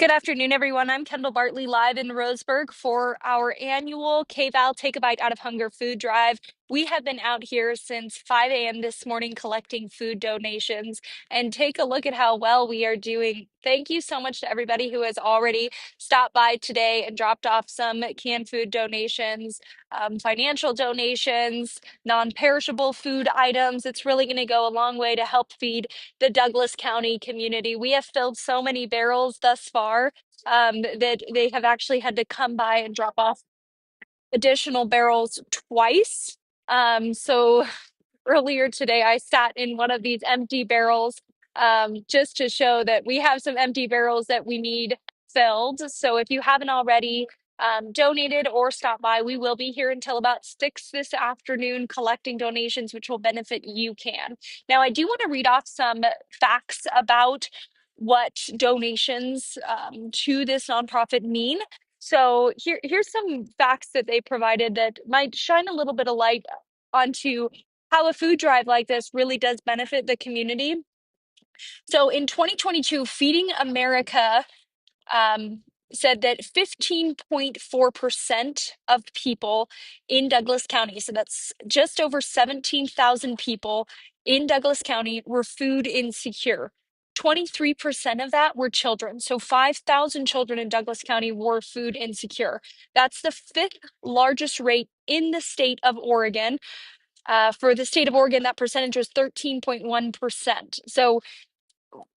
Good afternoon, everyone. I'm Kendall Bartley live in Roseburg for our annual KVAL Take a Bite Out of Hunger food drive. We have been out here since 5 a.m. this morning collecting food donations, and take a look at how well we are doing. Thank you so much to everybody who has already stopped by today and dropped off some canned food donations, financial donations, non-perishable food items. It's really going to go a long way to help feed the Douglas County community. We have filled so many barrels thus far that they have actually had to come by and drop off additional barrels twice. So earlier today, I sat in one of these empty barrels just to show that we have some empty barrels that we need filled. So if you haven't already donated or stopped by, we will be here until about 6 this afternoon collecting donations, which will benefit UCAN. Now, I do want to read off some facts about what donations to this nonprofit mean. So here's some facts that they provided that might shine a little bit of light onto how a food drive like this really does benefit the community. So in 2022, Feeding America um, said that 15.4% of people in Douglas County, so that's just over 17,000 people in Douglas County, were food insecure. 23% of that were children. So 5,000 children in Douglas County were food insecure. That's the fifth largest rate in the state of Oregon. For the state of Oregon, that percentage was 13.1%. So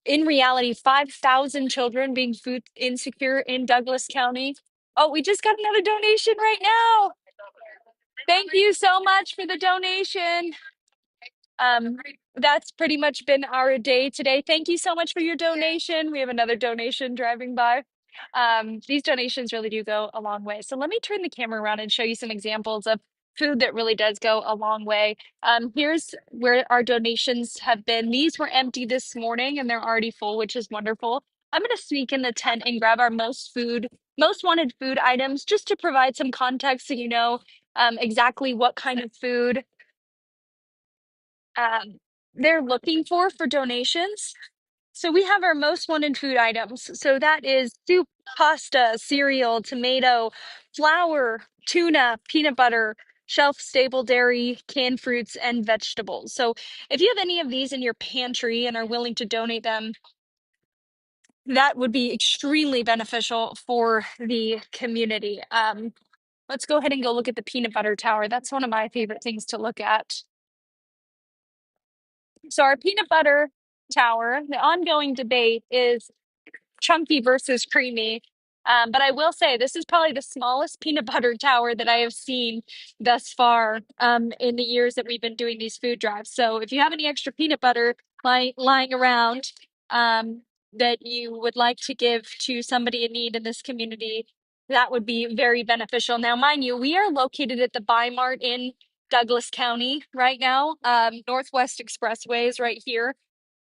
in reality, 5,000 children being food insecure in Douglas County. Oh, we just got another donation right now. Thank you so much for the donation. Um, that's pretty much been our day today. Thank you so much for your donation. We have another donation driving by. These donations really do go a long way. So let me turn the camera around and show you some examples of food that really does go a long way. Here's where our donations have been. These were empty this morning and they're already full, which is wonderful. I'm going to sneak in the tent and grab our most wanted food items just to provide some context so you know exactly what kind of food um, they're looking for donations. So we have our most wanted food items. So that is soup, pasta, cereal, tomato, flour, tuna, peanut butter, shelf stable dairy, canned fruits, and vegetables. So if you have any of these in your pantry and are willing to donate them, that would be extremely beneficial for the community. Let's go ahead and go look at the peanut butter tower. That's one of my favorite things to look at. So our peanut butter tower, the ongoing debate is chunky versus creamy. But I will say this is probably the smallest peanut butter tower that I have seen thus far in the years that we've been doing these food drives. So if you have any extra peanut butter lying around that you would like to give to somebody in need in this community, that would be very beneficial. Now, mind you, we are located at the Buy Mart in Douglas County right now. Northwest Expressway is right here.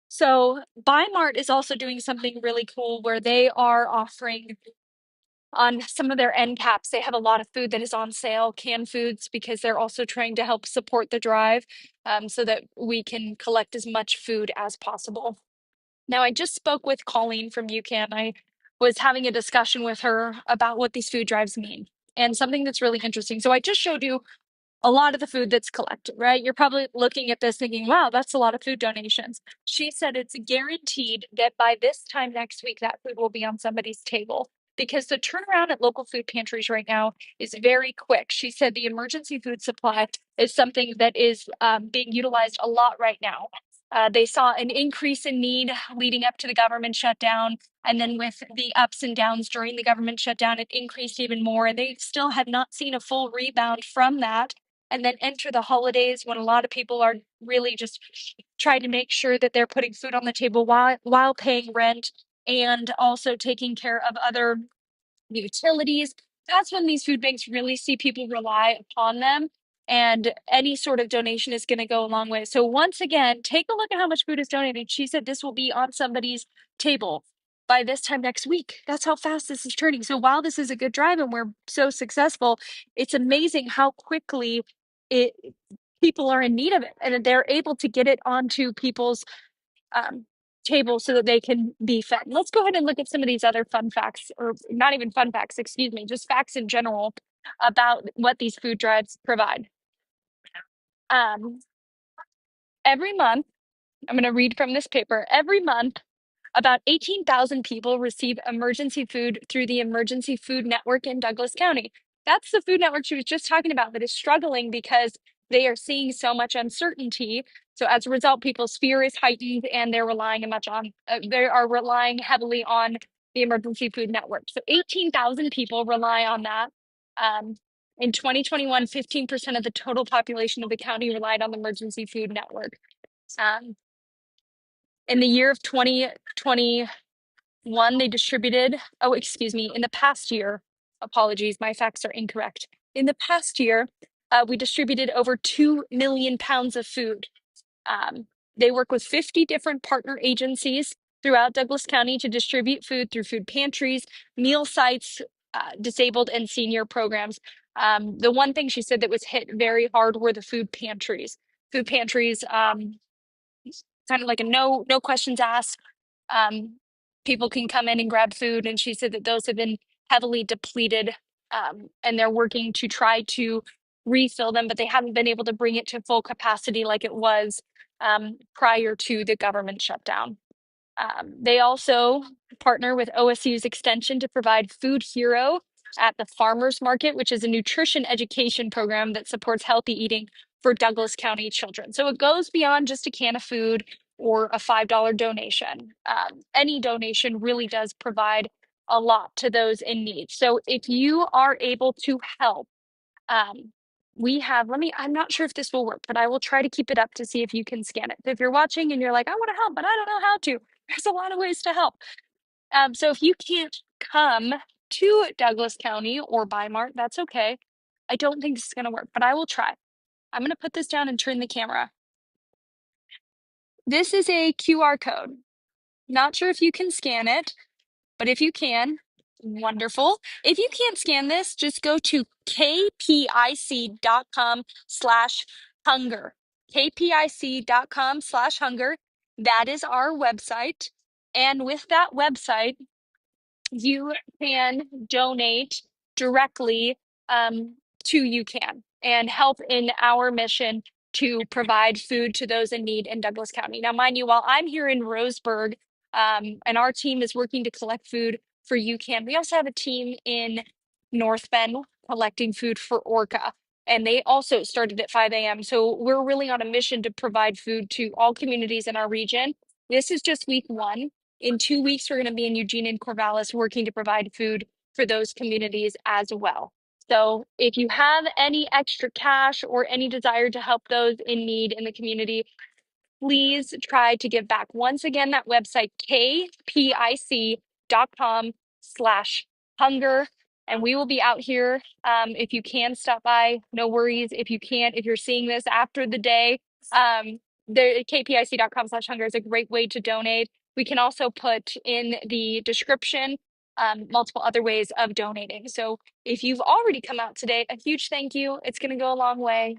So Buy Mart is also doing something really cool where they are offering on some of their end caps. They have a lot of food that is on sale, canned foods, because they're also trying to help support the drive so that we can collect as much food as possible. Now, I just spoke with Colleen from UCAN. I was having a discussion with her about what these food drives mean and something that's really interesting. So I just showed you a lot of the food that's collected, right? You're probably looking at this thinking, wow, that's a lot of food donations. She said it's guaranteed that by this time next week, that food will be on somebody's table because the turnaround at local food pantries right now is very quick. She said the emergency food supply is something that is being utilized a lot right now. They saw an increase in need leading up to the government shutdown. And then with the ups and downs during the government shutdown, it increased even more. And they still have not seen a full rebound from that. And then enter the holidays when a lot of people are really just trying to make sure that they're putting food on the table while paying rent and also taking care of other utilities. That's when these food banks really see people rely upon them. And any sort of donation is going to go a long way. So, once again, take a look at how much food is donated. She said this will be on somebody's table by this time next week. That's how fast this is turning. So, while this is a good drive and we're so successful, it's amazing how quickly it people are in need of it and they're able to get it onto people's um, table so that they can be fed. Let's go ahead and look at some of these other fun facts, or not even fun facts, excuse me, just facts in general about what these food drives provide. Um, every month, I'm going to read from this paper. Every month, about 18,000 people receive emergency food through the Emergency Food Network in Douglas County. That's the food network she was just talking about that is struggling because they are seeing so much uncertainty. So as a result, people's fear is heightened, and they are relying heavily on the Emergency Food Network. So 18,000 people rely on that. Um, in 2021, 15% of the total population of the county relied on the Emergency Food Network. Um, in the year of 2021, they distributed, oh, excuse me, in the past year, apologies, my facts are incorrect. In the past year, we distributed over 2 million pounds of food. Um, they work with 50 different partner agencies throughout Douglas County to distribute food through food pantries, meal sites, disabled and senior programs. The one thing she said that was hit very hard were the food pantries. Food pantries, kind of like a no questions asked. Um, People can come in and grab food, and she said that those have been heavily depleted, and they're working to try to refill them, but they haven't been able to bring it to full capacity like it was prior to the government shutdown. They also partner with OSU's Extension to provide Food Hero at the Farmers Market, which is a nutrition education program that supports healthy eating for Douglas County children. So it goes beyond just a can of food or a $5 donation. Any donation really does provide a lot to those in need. So if you are able to help, um, I'm not sure if this will work, but I will try to keep it up to see if you can scan it. If you're watching and you're like, I want to help, but I don't know how to, there's a lot of ways to help. So if you can't come to Douglas County or Bimart, that's okay. I don't think this is going to work, but I will try. I'm going to put this down and turn the camera. This is a QR code. Not sure if you can scan it, but if you can, wonderful. If you can't scan this, just go to kpic.com/hunger. kpic.com/hunger. That is our website. And with that website, you can donate directly to UCAN and help in our mission to provide food to those in need in Douglas County. Now, mind you, while I'm here in Roseburg, and our team is working to collect food for UCAN, we also have a team in North Bend collecting food for Orca. And they also started at 5 a.m. So we're really on a mission to provide food to all communities in our region. This is just week one. In 2 weeks, we're going to be in Eugene and Corvallis working to provide food for those communities as well. So if you have any extra cash or any desire to help those in need in the community, please try to give back. Once again, that website, kpic.com/hunger. And we will be out here. If you can stop by, no worries. If you can't, if you're seeing this after the day, the kpic.com/hunger is a great way to donate. We can also put in the description multiple other ways of donating. So if you've already come out today, a huge thank you. It's going to go a long way.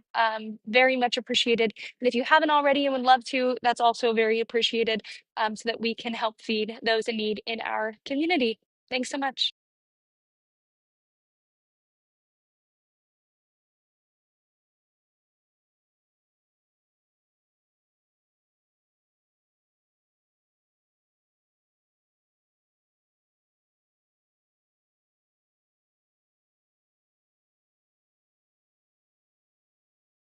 Very much appreciated. And if you haven't already and would love to, that's also very appreciated, so that we can help feed those in need in our community. Thanks so much.